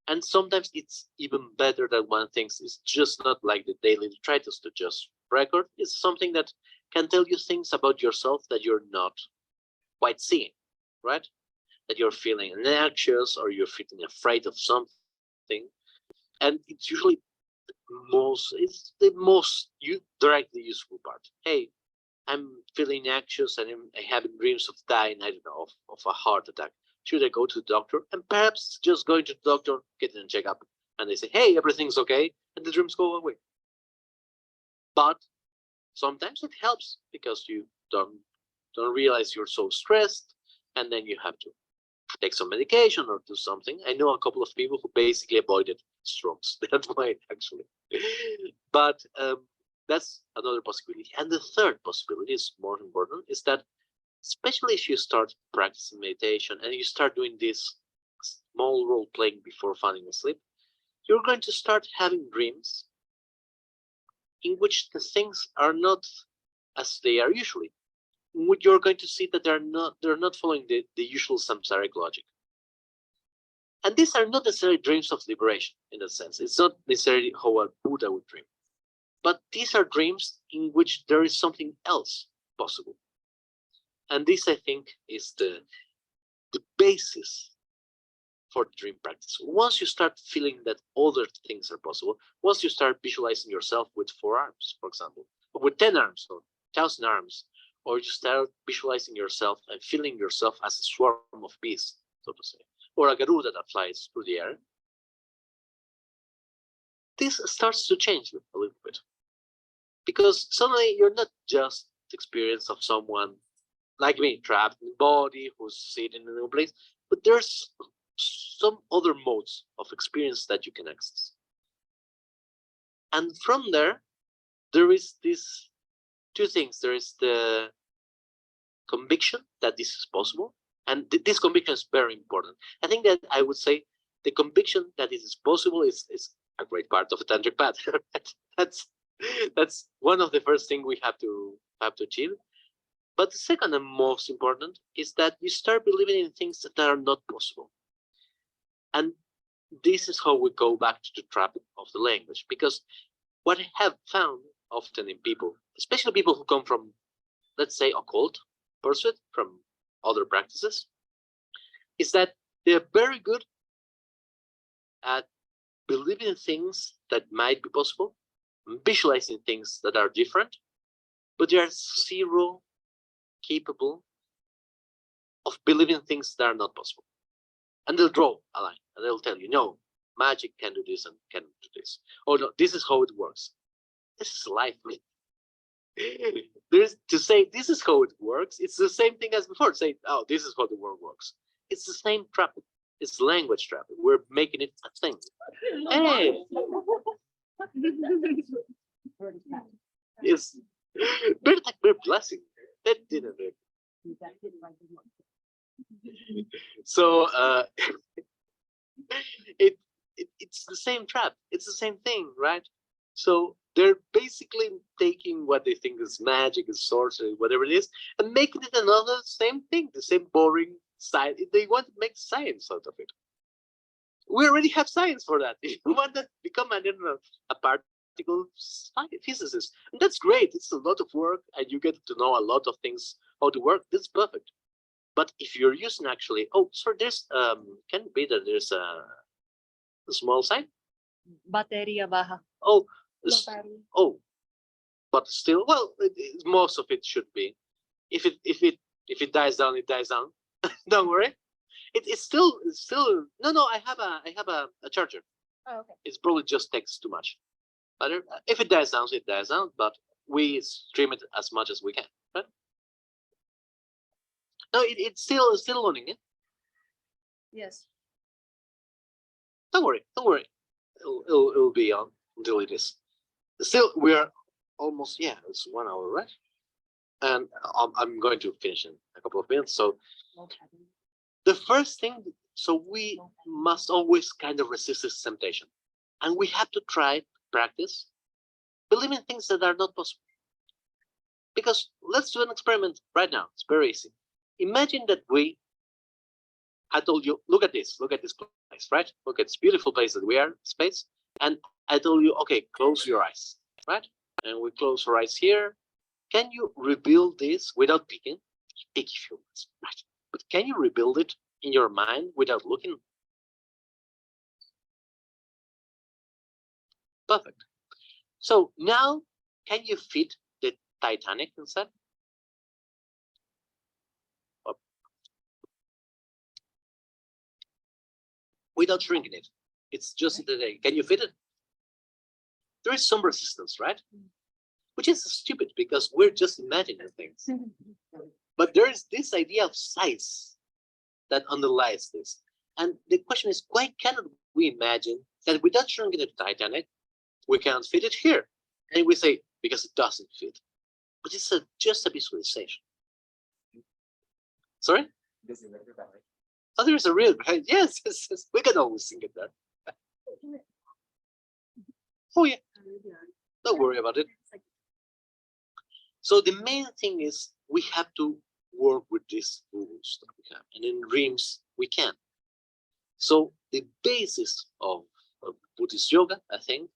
And sometimes it's even better that one thinks it's just not like the daily detritus to just record. It's something that can tell you things about yourself that you're not quite seeing, right? That you're feeling anxious or you're feeling afraid of something. And it's usually it's the most directly useful part. Hey, I'm feeling anxious and I'm having dreams of dying, I don't know, of a heart attack. Should I go to the doctor? And perhaps just going to the doctor, getting a checkup, and they say, hey, everything's okay, and the dreams go away. But sometimes it helps because you don't realize you're so stressed, and then you have to take some medication or do something. I know a couple of people who basically avoided strokes that way, actually. But that's another possibility. And the third possibility is more important, is that especially if you start practicing meditation and you start doing this small role playing before falling asleep, you're going to start having dreams in which the things are not as they are usually. You're going to see that they're not following the usual samsaric logic. And these are not necessarily dreams of liberation in a sense. It's not necessarily how a Buddha would dream. But these are dreams in which there is something else possible. And this, I think, is the basis for the dream practice. Once you start feeling that other things are possible, once you start visualizing yourself with 4 arms, for example, or with 10 arms or 1,000 arms, or you start visualizing yourself and feeling yourself as a swarm of bees, so to say, or a Garuda that flies through the air, this starts to change a little bit. Because suddenly you're not just the experience of someone like me, trapped in the body, who's sitting in a new place, but there's some other modes of experience that you can access. And from there is this 2 things. There is the conviction that this is possible, and this conviction is very important. I think that I would say the conviction that this is possible is a great part of the tantric path. That's one of the first things we have to achieve. But the second and most important is that you start believing in things that are not possible. And this is how we go back to the trap of the language, because what I have found often in people, especially people who come from, let's say, occult pursuit, from other practices, is that they're very good at believing in things that might be possible, visualizing things that are different, but they are zero capable of believing things that are not possible. And they'll draw a line and they'll tell you, no, magic can do this and can do this. Or no, this is how it works. This is life, man. There's to say this is how it works. It's the same thing as before. Say, oh, this is how the world works. It's the same trap. It's language trap. We're making it a thing. Hey, yes. We're blessing. That didn't work. So it's the same trap. It's the same thing, right? So they're basically taking what they think is magic, is sorcery, whatever it is, and making it another same thing, the same boring science. They want to make science out of it. We already have science for that. If you want to become a particle physicist, and that's great. It's a lot of work, and you get to know a lot of things how to work. That's perfect. But if you're using actually, oh, sorry, there's can it be that there's a small sign? Bateria baja. Oh, No s- battery. oh, but still, well, most of it should be. If it dies down, it dies down. Don't worry. It's still no. I have a charger. Oh, okay. It's probably just takes too much. But if it dies down, it dies down. But we stream it as much as we can. Right? No, it's still loading it. Yes. Don't worry. It'll be on until it is. Still, we're almost, yeah, it's 1 hour, right? And I'm going to finish in a couple of minutes. So the first thing, so we must always kind of resist this temptation, and we have to try practice believing things that are not possible. Because let's do an experiment right now. It's very easy. Imagine that I told you, look at this place, right? Look at this beautiful place that we are, space. And I told you, okay, close your eyes, right? And we close our eyes here. Can you rebuild this without peeking? Peek if you want, right? But can you rebuild it in your mind without looking? Perfect. So now, can you fit the Titanic inside? Without shrinking it. It's just the can you fit it? There is some resistance, right? Which is stupid because we're just imagining things. But there is this idea of size that underlies this. And the question is, why cannot we imagine that without shrinking the Titanic, we can't fit it here? And we say, because it doesn't fit. But it's just a visualization. Sorry? Oh, there's a real, right? Yes, we can always think it there. Oh yeah, don't worry about it. So the main thing is we have to work with these rules that we have, and in dreams we can. So the basis of Buddhist yoga, I think,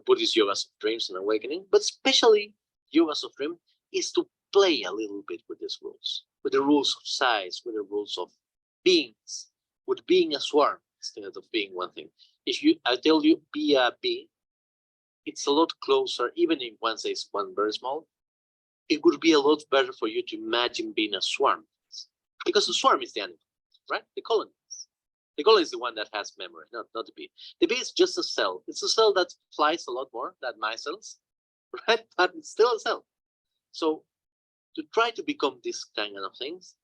Buddhist yogas of dreams and awakening, but especially yogas of dream, is to play a little bit with these rules, with the rules of size, with the rules of beings, with being a swarm instead of being one thing. If I tell you be a bee, it's a lot closer, even if one says one very small, it would be a lot better for you to imagine being a swarm. Because the swarm is the animal, right? The colony. The colony is the one that has memory, not the bee. The bee is just a cell. It's a cell that flies a lot more than my cells, right? But it's still a cell. So to try to become this kind of things,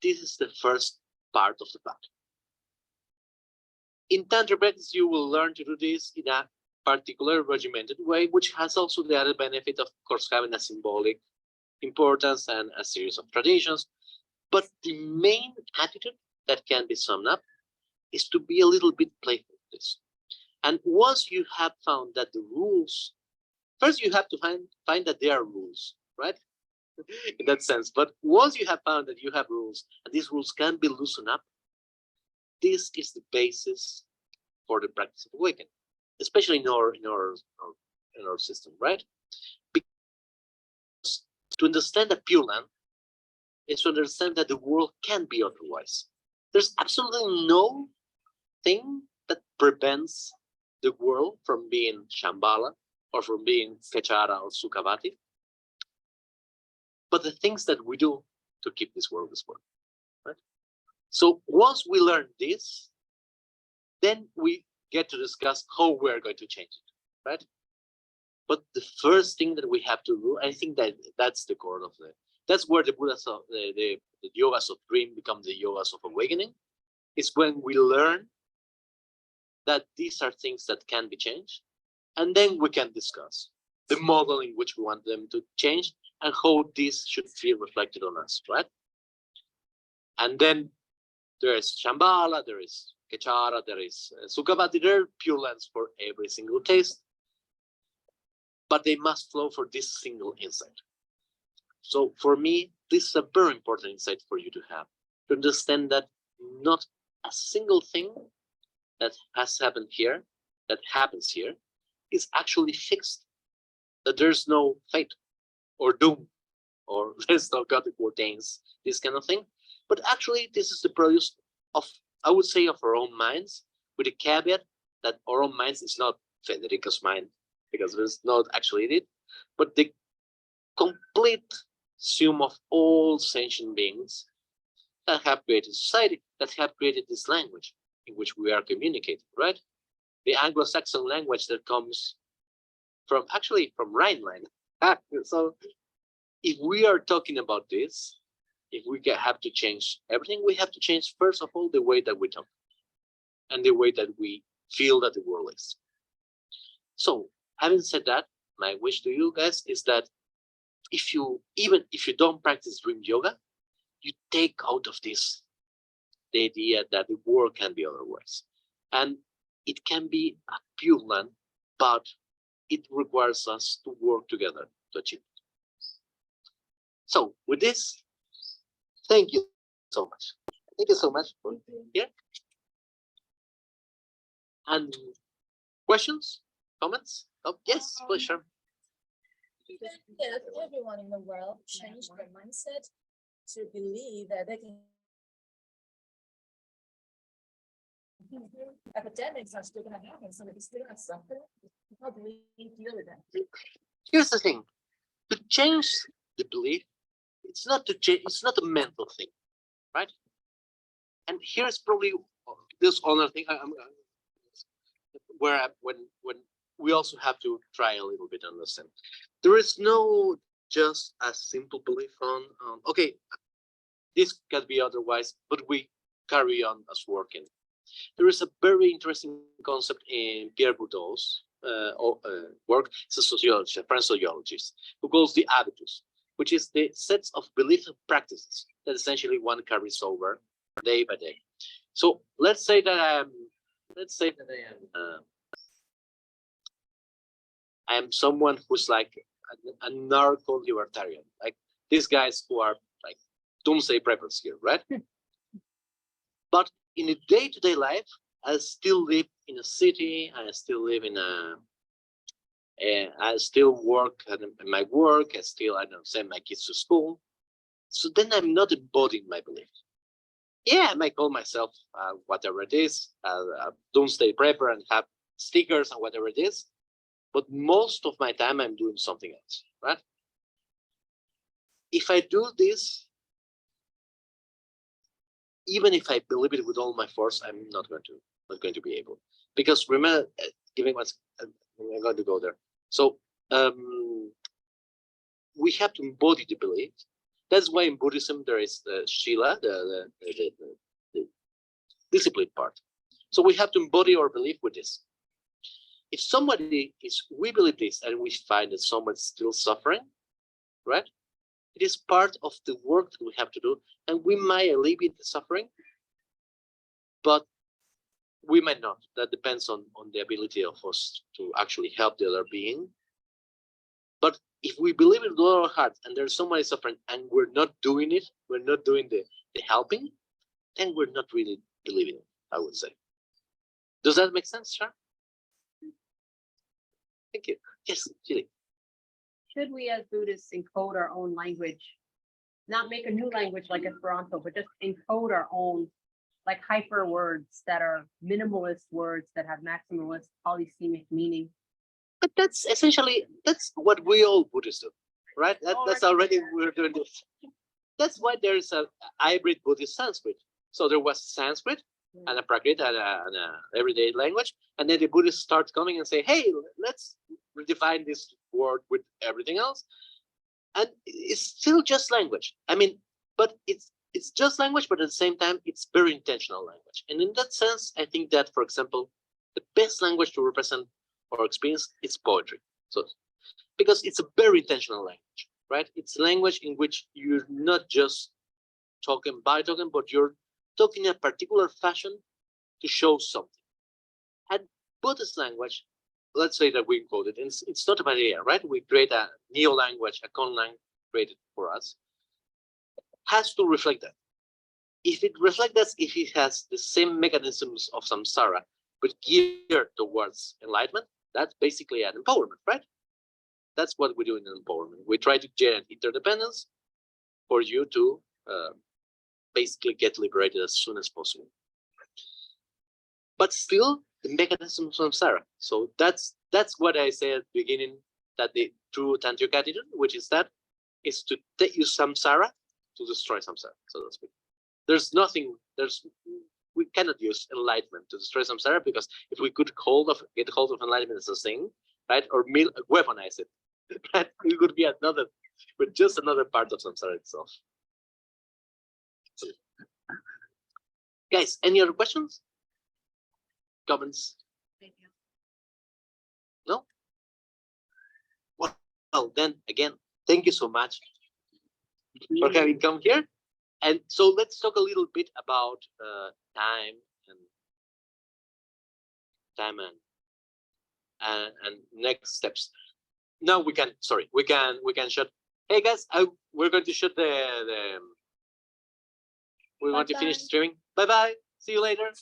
this is the first part of the path. In Tantra practice, you will learn to do this in a particular regimented way, which has also the added benefit of course having a symbolic importance and a series of traditions. But the main attitude that can be summed up is to be a little bit playful with this. And once you have found that the rules, first you have to find that there are rules, right? In that sense. But once you have found that you have rules and these rules can be loosened up, this is the basis for the practice of awakening, especially in our system, right? Because to understand the Pure Land is to understand that the world can be otherwise. There's absolutely no thing that prevents the world from being Shambhala or from being Fechara or Sukhavati. But the things that we do to keep this world as well, right? So once we learn this, then we get to discuss how we're going to change it, right? But the first thing that we have to do, I think that that's the core of that's where the Buddha's of the yogas of dream become the yogas of awakening. Is when we learn that these are things that can be changed, and then we can discuss the model in which we want them to change and how this should be reflected on us, right? And then there is Shambhala, there is Kechara, there is Sukhavati. There are pure lands for every single taste, but they must flow for this single insight. So for me, this is a very important insight for you to have, to understand that not a single thing that has happened here, that happens here, is actually fixed. That there's no fate or doom, or there's no God that ordains this kind of thing. But actually, this is the produce of, I would say, of our own minds, with a caveat that our own minds is not Federico's mind, because there's not actually it, but the complete sum of all sentient beings that have created society, that have created this language in which we are communicating, right? The Anglo-Saxon language that comes from, actually, from Rhineland. So if we are talking about this, if we have to change everything, we have to change, first of all, the way that we talk and the way that we feel that the world is. So having said that, my wish to you guys is that even if you don't practice dream yoga, you take out of this the idea that the world can be otherwise. And it can be a pure land, but it requires us to work together to achieve it. So with this, thank you so much. Thank you so much for here. And questions, comments? Oh, yes, please, sure. If everyone in the world changed their mindset to believe that they can, epidemics are still going to happen, so we still have something. How do we deal with that? Here's the thing: to change the belief, it's not to change. It's not a mental thing, right? And here's probably this other thing when we also have to try a little bit to understand. There is no just a simple belief on okay, this can be otherwise, but we carry on as working. There is a very interesting concept in Pierre Bourdieu's work. It's a sociologist, a French sociologist, who calls the habitus, which is the sets of belief practices that essentially one carries over day by day. So let's say that I am someone who's like a narco-libertarian, like these guys who are like doomsday preppers here, right? But in a day-to-day life, I still live in a city. I still live in I still work at my work. I still, I don't send my kids to school. So then I'm not embodying my belief. Yeah, I might call myself whatever it is, a doomsday prepper, and have stickers and whatever it is. But most of my time, I'm doing something else, right? If I do this, even if I believe it with all my force, I'm not going to be able. Because remember, giving what's I'm going to go there. So we have to embody the belief. That's why in Buddhism there is the Shila, the discipline part. So we have to embody our belief with this. If we believe this and we find that someone's still suffering, right? It is part of the work that we have to do, and we might alleviate the suffering, but we might not. That depends on the ability of us to actually help the other being. But if we believe it with all our heart and there's somebody suffering and we're not doing it, we're not doing the helping, then we're not really believing it, I would say. Does that make sense, Sharon? Thank you. Yes, Julie. Should we as Buddhists encode our own language? Not make a new language like Esperanto, but just encode our own, like hyper words that are minimalist words that have maximalist polysemic meaning. But that's essentially, that's what we all Buddhists do, right? That's already, we're doing this. That's why there's a hybrid Buddhist Sanskrit. So there was Sanskrit and a Prakrit and a everyday language. And then the Buddhists start coming and say, hey, let's redefine this word with everything else. And it's still just language. I mean, but it's just language, but at the same time, it's very intentional language. And in that sense, I think that, for example, the best language to represent our experience is poetry. So, because it's a very intentional language, right? It's language in which you're not just talking by talking, but you're talking in a particular fashion to show something. And Buddhist language, let's say that we encode it, and it's not a bad idea, right? We create a neo language, a con language created for us, has to reflect that. If it reflects that, if it has the same mechanisms of samsara, but geared towards enlightenment, that's basically an empowerment, right? That's what we do in empowerment. We try to generate interdependence for you to basically get liberated as soon as possible. But still, the mechanism of samsara. So that's what I said at the beginning, that the true tantric attitude, which is that, is to take you samsara to destroy samsara, so to speak. We cannot use enlightenment to destroy samsara, because if we could get hold of enlightenment as a thing, right, or weaponize it, right, it would be just another part of samsara itself. So, guys, any other questions? Comments? No? Well, then again, thank you so much for having come here. And so let's talk a little bit about time and next steps. Now we can shut. Hey guys, we're going to shut we want to finish streaming. Bye bye. See you later.